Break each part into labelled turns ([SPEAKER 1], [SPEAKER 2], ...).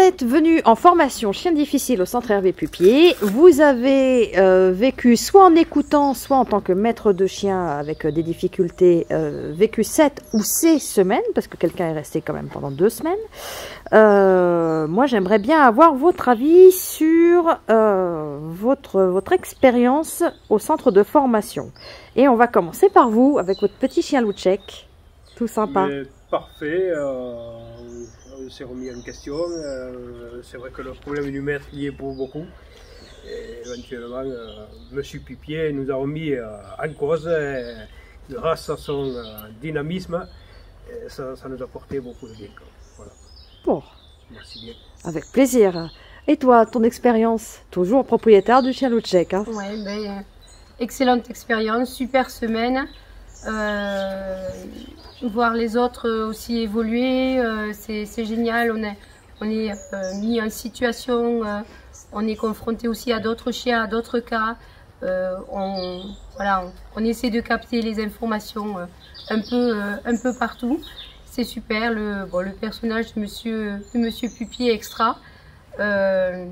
[SPEAKER 1] êtes venu en formation chien difficile au centre Hervé Pupier. Vous avez vécu soit en écoutant, soit en tant que maître de chien avec des difficultés, vécu 7 ou 6 semaines, parce que quelqu'un est resté quand même pendant 2 semaines. Moi, j'aimerais bien avoir votre avis sur votre expérience au centre de formation. Et on va commencer par vous, avec votre petit chien Louchek, tout sympa.
[SPEAKER 2] Mais parfait, on s'est remis en question. C'est vrai que le problème du maître y est pour beaucoup. Et éventuellement, Monsieur Pupier nous a remis en cause grâce à son dynamisme. Ça nous a porté beaucoup de bien. Voilà.
[SPEAKER 1] Bon,
[SPEAKER 2] Merci bien.
[SPEAKER 1] avec plaisir. Et toi, ton expérience, toujours propriétaire du chien Louchek, hein?
[SPEAKER 3] Ouais, ben, excellente expérience, super semaine. Voir les autres aussi évoluer, c'est génial. On est mis en situation, on est confronté aussi à d'autres chiens, à d'autres cas. On essaie de capter les informations un peu partout. C'est super. Le personnage de Monsieur Pupier extra. Il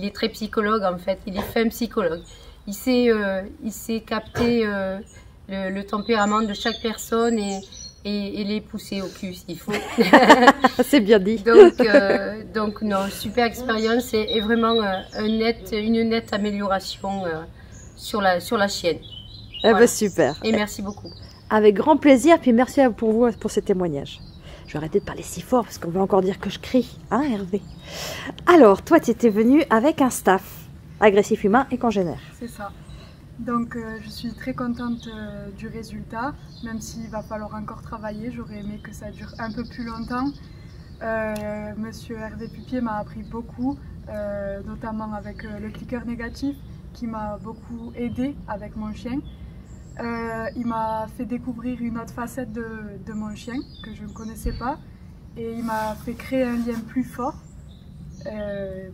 [SPEAKER 3] est très psychologue en fait. Il est fin psychologue. Il sait capter le tempérament de chaque personne et les pousser au cul s'il faut.
[SPEAKER 1] C'est bien dit.
[SPEAKER 3] Donc non, super expérience et vraiment une nette amélioration sur la chienne.
[SPEAKER 1] Eh
[SPEAKER 3] Voilà.
[SPEAKER 1] ben, super.
[SPEAKER 3] Et merci beaucoup.
[SPEAKER 1] Avec grand plaisir, puis merci pour vous pour ces témoignages. Je vais arrêter de parler si fort parce qu'on va encore dire que je crie, hein Hervé? Alors, toi, tu étais venu avec un staff agressif humain et congénère.
[SPEAKER 4] C'est ça. Donc je suis très contente du résultat, même s'il va falloir encore travailler. J'aurais aimé que ça dure un peu plus longtemps. Monsieur Hervé Pupier m'a appris beaucoup, notamment avec le clicker négatif qui m'a beaucoup aidé avec mon chien. Il m'a fait découvrir une autre facette de mon chien que je ne connaissais pas et il m'a fait créer un lien plus fort.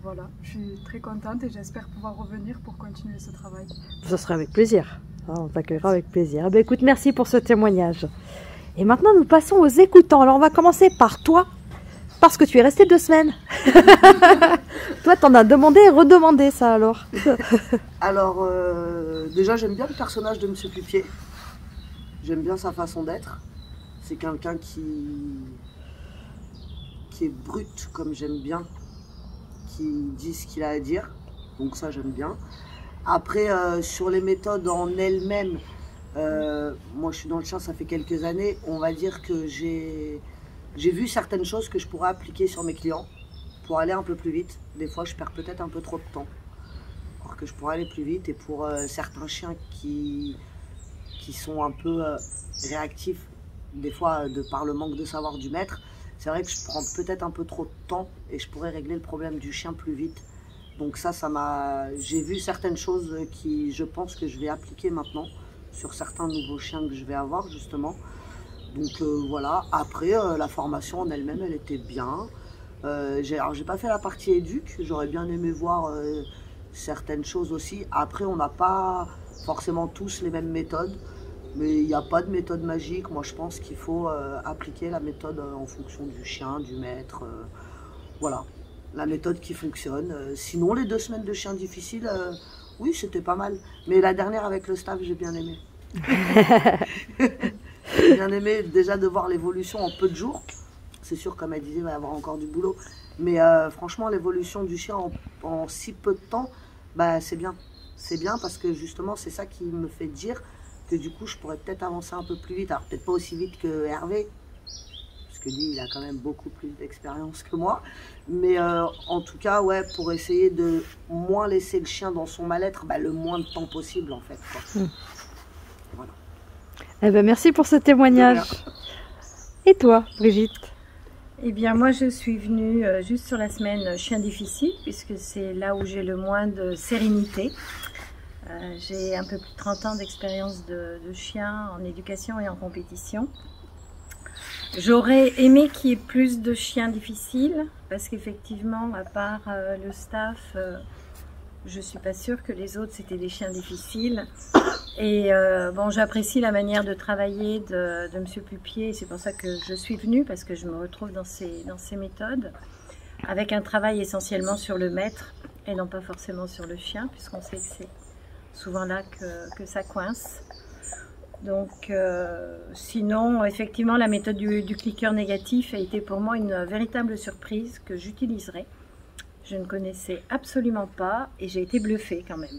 [SPEAKER 4] Voilà, je suis très contente et j'espère pouvoir revenir pour continuer ce travail.
[SPEAKER 1] Ça sera avec plaisir. Hein, on t'accueillera avec plaisir. Eh bien, écoute, merci pour ce témoignage. Et maintenant, nous passons aux écoutants. Alors, on va commencer par toi, parce que tu es resté 2 semaines. Toi, t'en as demandé et redemandé ça, alors.
[SPEAKER 5] Alors, déjà, j'aime bien le personnage de Monsieur Pupier. J'aime bien sa façon d'être. C'est quelqu'un qui est brut, comme j'aime bien, qui dit ce qu'il a à dire. Donc ça, j'aime bien. Après, sur les méthodes en elles-mêmes, moi, je suis dans le chien, ça fait quelques années. On va dire que j'ai vu certaines choses que je pourrais appliquer sur mes clients pour aller un peu plus vite. Des fois, je perds peut-être un peu trop de temps. Alors que je pourrais aller plus vite. Et pour certains chiens qui sont un peu réactifs, des fois par le manque de savoir du maître, c'est vrai que je prends peut-être un peu trop de temps et je pourrais régler le problème du chien plus vite. Donc j'ai vu certaines choses qui, je pense que je vais appliquer maintenant sur certains nouveaux chiens que je vais avoir justement. Donc voilà, après la formation en elle-même, elle était bien. Alors j'ai pas fait la partie éduc, j'aurais bien aimé voir certaines choses aussi. Après, on n'a pas forcément tous les mêmes méthodes, mais il n'y a pas de méthode magique. Moi, je pense qu'il faut appliquer la méthode en fonction du chien, du maître. Voilà, la méthode qui fonctionne. Sinon, les 2 semaines de chien difficile, oui, c'était pas mal. Mais la dernière avec le staff, j'ai bien aimé. J'ai bien aimé déjà de voir l'évolution en peu de jours. C'est sûr, comme elle disait, il va y avoir encore du boulot. Mais franchement, l'évolution du chien en si peu de temps, bah, c'est bien. C'est bien parce que justement, c'est ça qui me fait dire que du coup, je pourrais peut-être avancer un peu plus vite. Alors, peut-être pas aussi vite que Hervé, parce que lui, il a quand même beaucoup plus d'expérience que moi. Mais en tout cas, ouais, pour essayer de moins laisser le chien dans son mal-être, bah, le moins de temps possible, en fait, quoi. Voilà.
[SPEAKER 1] Eh ben, merci pour ce témoignage. Et toi, Brigitte?
[SPEAKER 6] Eh bien, moi, je suis venue juste sur la semaine chien difficile, puisque c'est là où j'ai le moins de sérénité. J'ai un peu plus de 30 ans d'expérience de chien en éducation et en compétition. J'aurais aimé qu'il y ait plus de chiens difficiles, parce qu'effectivement, à part le staff, Je ne suis pas sûre que les autres, c'était des chiens difficiles. Et bon, j'apprécie la manière de travailler de M. Pupier. Et c'est pour ça que je suis venue, parce que je me retrouve dans ces méthodes, avec un travail essentiellement sur le maître et non pas forcément sur le chien, puisqu'on sait que c'est souvent là que ça coince. Donc, sinon, effectivement, la méthode du clicker négatif a été pour moi une véritable surprise que j'utiliserai. Je ne connaissais absolument pas et j'ai été bluffée quand même.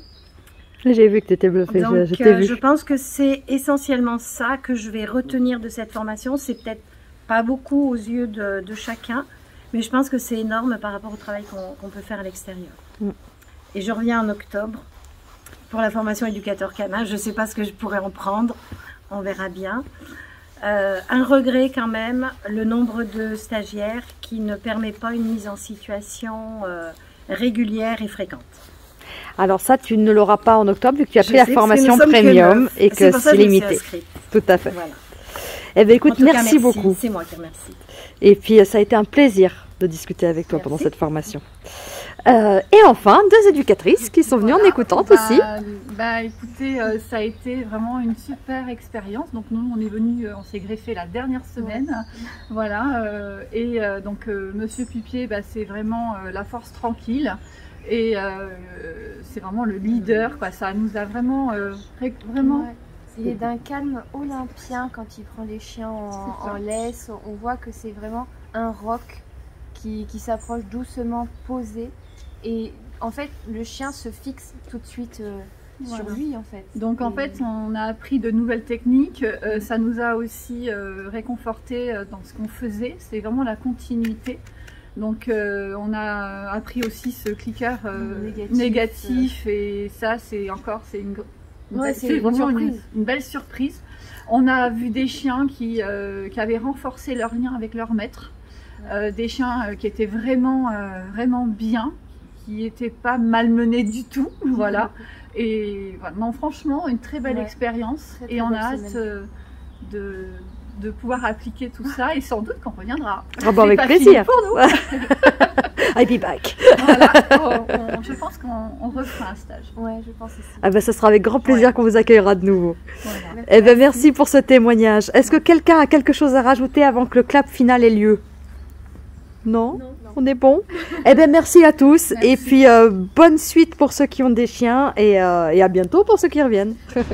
[SPEAKER 1] J'ai vu que tu étais bluffée.
[SPEAKER 6] Donc, je pense que c'est essentiellement ça que je vais retenir de cette formation. C'est peut-être pas beaucoup aux yeux de chacun, mais je pense que c'est énorme par rapport au travail qu'on peut faire à l'extérieur. Et je reviens en octobre pour la formation éducateur canin. Je ne sais pas ce que je pourrais en prendre, on verra bien. Un regret quand même, le nombre de stagiaires qui ne permet pas une mise en situation régulière et fréquente.
[SPEAKER 1] Alors ça, tu ne l'auras pas en octobre vu que tu as pris la formation premium et que c'est limité. Tout à fait. Voilà. Eh bien écoute, merci beaucoup.
[SPEAKER 6] C'est moi qui remercie.
[SPEAKER 1] Et puis ça a été un plaisir de discuter avec toi pendant cette formation. Et enfin, deux éducatrices qui sont venues en écoutant aussi.
[SPEAKER 7] Écoutez, ça a été vraiment une super expérience. Donc nous, on est venus, on s'est greffé la dernière semaine. Voilà. Donc Monsieur Pupier, c'est vraiment la force tranquille. Et c'est vraiment le leader, quoi. Ça nous a vraiment...
[SPEAKER 8] Il est d'un calme olympien quand il prend les chiens en laisse. On voit que c'est vraiment un roc qui s'approche doucement, posé. Et en fait, le chien se fixe tout de suite sur lui, en fait.
[SPEAKER 7] Donc en fait, on a appris de nouvelles techniques. Ça nous a aussi réconforté dans ce qu'on faisait. C'est vraiment la continuité. Donc on a appris aussi ce clicker négatif et ça, c'est vraiment une belle surprise. On a vu des chiens qui avaient renforcé leur lien avec leur maître. Des chiens qui étaient vraiment bien, qui n'étaient pas malmenés du tout, voilà. Et voilà, non, franchement, une très belle expérience. Et on a hâte de pouvoir appliquer tout ça et sans doute qu'on reviendra.
[SPEAKER 1] Avec plaisir.
[SPEAKER 7] Pour nous.
[SPEAKER 1] I'll be back.
[SPEAKER 7] Voilà, je pense qu'on refera un stage.
[SPEAKER 8] Ouais, je pense aussi.
[SPEAKER 1] Ce sera avec grand plaisir qu'on vous accueillera de nouveau. Voilà. Merci pour ce témoignage. Est-ce que quelqu'un a quelque chose à rajouter avant que le clap final ait lieu? Non, on est bon. Merci à tous. Merci. Et puis bonne suite pour ceux qui ont des chiens et à bientôt pour ceux qui reviennent.
[SPEAKER 8] Merci.